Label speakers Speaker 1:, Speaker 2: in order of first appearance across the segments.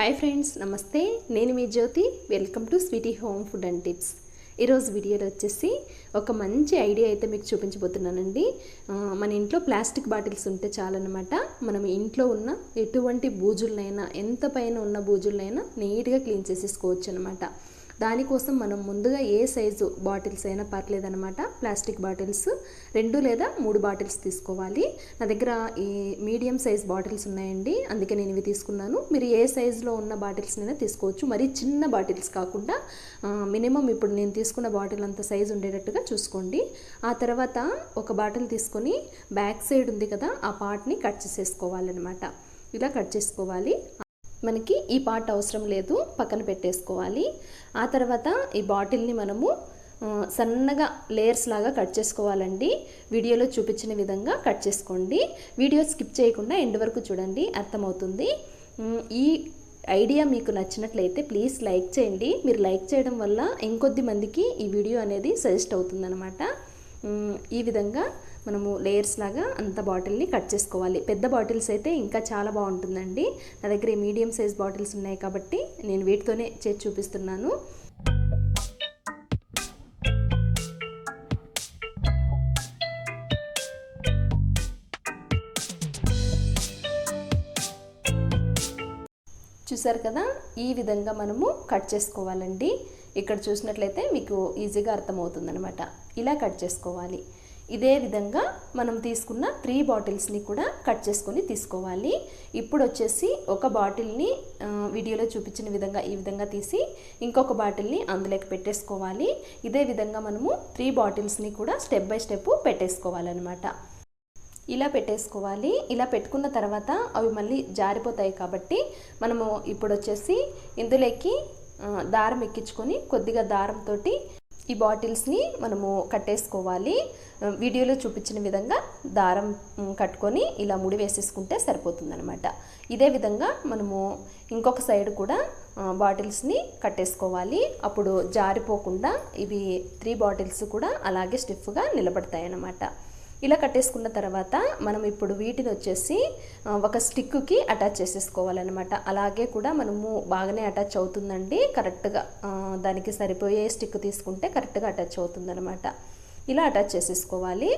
Speaker 1: Hi friends, నమస్తే. నేను మీ Jyothi. Welcome to sweety home food and tips. ఈరోజు వీడియోలో వచ్చేసి ఒక మంచి ఐడియా అయితే మీకు చూపించబోతున్నానండి. మన ఇంట్లో ప్లాస్టిక్ బాటిల్స్ ఉంటే చాలన్నమాట. మనం ఇంట్లో ఉన్న ఎటువంటి బూజులనైనా, ఎంత పైన ఉన్న బూజులనైనా నీట్గా క్లీన్ చేసేసుకోవచ్చు అనమాట. దానికోసం మనం ముందుగా ఏ సైజు బాటిల్స్ అయినా పర్లేదన్నమాట. ప్లాస్టిక్ బాటిల్స్ 2 లేదా 3 బాటిల్స్ తీసుకోవాలి. నా దగ్గర ఈ మీడియం సైజ్ బాటిల్స్ ఉన్నాయండి, అందుకే నేను ఇవి తీసుకున్నాను. మీరు ఏ సైజులో ఉన్న బాటిల్స్నైనా తీసుకోవచ్చు. మరి చిన్న బాటిల్స్ కాకుండా మినిమం ఇప్పుడు నేను తీసుకున్న బాటిల్ అంత సైజు ఉండేటట్టుగా చూసుకోండి. ఆ తర్వాత ఒక బాటిల్ తీసుకొని బ్యాక్ సైడ్ ఉంది కదా, ఆ పార్ట్ని కట్ చేసేసుకోవాలన్నమాట. ఇలా కట్ చేసుకోవాలి. మనకి ఈ పార్ట్ అవసరం లేదు, పక్కన పెట్టేసుకోవాలి. ఆ తర్వాత ఈ బాటిల్ని మనము సన్నగా లేయర్స్ లాగా కట్ చేసుకోవాలండి. వీడియోలో చూపించిన విధంగా కట్ చేసుకోండి. వీడియో స్కిప్ చేయకుండా ఎండ్ వరకు చూడండి, అర్థమవుతుంది. ఈ ఐడియా మీకు నచ్చినట్లయితే ప్లీజ్ లైక్ చేయండి. మీరు లైక్ చేయడం వల్ల ఇంకొద్ది మందికి ఈ వీడియో అనేది సజెస్ట్ అవుతుందన్నమాట. ఈ విధంగా మనము లేయర్స్ లాగా అంత బాటిల్ని కట్ చేసుకోవాలి. పెద్ద బాటిల్స్ అయితే ఇంకా చాలా బాగుంటుందండి. నా దగ్గర మీడియం సైజ్ బాటిల్స్ ఉన్నాయి కాబట్టి నేను వీటితోనే చేసి చూపిస్తున్నాను. చూసారు కదా, ఈ విధంగా మనము కట్ చేసుకోవాలండి. ఇక్కడ చూసినట్లయితే మీకు ఈజీగా అర్థమవుతుందనమాట. ఇలా కట్ చేసుకోవాలి. ఇదే విధంగా మనం తీసుకున్న 3 బాటిల్స్ని కూడా కట్ చేసుకొని తీసుకోవాలి. ఇప్పుడు వచ్చేసి ఒక బాటిల్ని వీడియోలో చూపించిన విధంగా ఈ విధంగా తీసి ఇంకొక బాటిల్ని అందులోకి పెట్టేసుకోవాలి. ఇదే విధంగా మనము 3 బాటిల్స్ని కూడా స్టెప్ బై స్టెప్ పెట్టేసుకోవాలన్నమాట. ఇలా పెట్టేసుకోవాలి. ఇలా పెట్టుకున్న తర్వాత అవి మళ్ళీ జారిపోతాయి కాబట్టి మనము ఇప్పుడు వచ్చేసి ఇందులోకి దారం ఎక్కించుకొని కొద్దిగా దారంతో ఈ బాటిల్స్ని మనము కట్టేసుకోవాలి. వీడియోలో చూపించిన విధంగా దారం కట్టుకొని ఇలా ముడి వేసేసుకుంటే సరిపోతుందన్నమాట. ఇదే విధంగా మనము ఇంకొక సైడ్ కూడా బాటిల్స్ని కట్టేసుకోవాలి. అప్పుడు జారిపోకుండా ఇవి 3 బాటిల్స్ కూడా అలాగే స్టిఫ్గా నిలబడతాయి అన్నమాట. ఇలా కట్టేసుకున్న తర్వాత మనం ఇప్పుడు వీటిని వచ్చేసి ఒక స్టిక్కి అటాచ్ చేసేసుకోవాలన్నమాట. అలాగే కూడా మనము బాగానే అటాచ్ అవుతుందండి. కరెక్ట్గా దానికి సరిపోయే స్టిక్ తీసుకుంటే కరెక్ట్గా అటాచ్ అవుతుందన్నమాట. ఇలా అటాచ్ చేసేసుకోవాలి.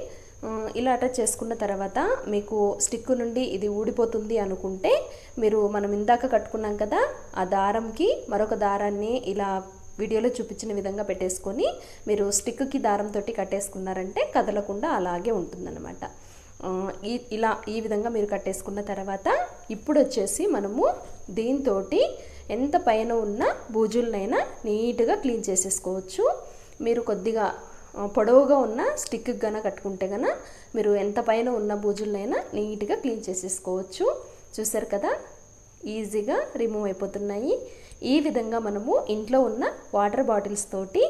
Speaker 1: ఇలా అటాచ్ చేసుకున్న తర్వాత మీకు స్టిక్ నుండి ఇది ఊడిపోతుంది అనుకుంటే మనం ఇందాక కట్టుకున్నాం కదా, ఆ దారంకి మరొక దారాన్ని ఇలా వీడియోలో చూపించిన విధంగా పెట్టేసుకొని మీరు స్టిక్కి దారంతో కట్టేసుకున్నారంటే కదలకుండా అలాగే ఉంటుందన్నమాట. ఈ విధంగా మీరు కట్టేసుకున్న తర్వాత ఇప్పుడు వచ్చేసి మనము దీంతో ఎంత పైన ఉన్న బూజులనైనా నీట్గా క్లీన్ చేసేసుకోవచ్చు. మీరు కొద్దిగా పొడవుగా ఉన్న స్టిక్ గన కట్టుకుంటే గన మీరు ఎంత పైన ఉన్న బూజులనైనా నీట్గా క్లీన్ చేసేసుకోవచ్చు. చూసారు కదా, ఈజీగా రిమూవ్ అయిపోతున్నాయి. ఈ విధంగా మనము ఇంట్లో ఉన్న వాటర్ బాటిల్స్ తోటి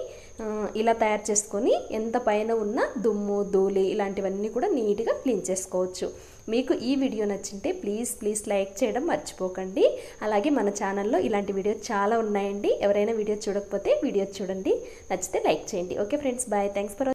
Speaker 1: ఇలా తయారు చేసుకొని ఎంత పైన ఉన్న దుమ్ము, ధూళి ఇలాంటివన్నీ కూడా నీట్గా క్లీన్ చేసుకోవచ్చు. మీకు ఈ వీడియో నచ్చింటే ప్లీజ్ లైక్ చేయడం మర్చిపోకండి. అలాగే మన ఛానల్లో ఇలాంటి వీడియో చాలా ఉన్నాయండి. ఎవరైనా వీడియో చూడకపోతే వీడియో చూడండి, నచ్చితే లైక్ చేయండి. Okay friends, bye. Thanks for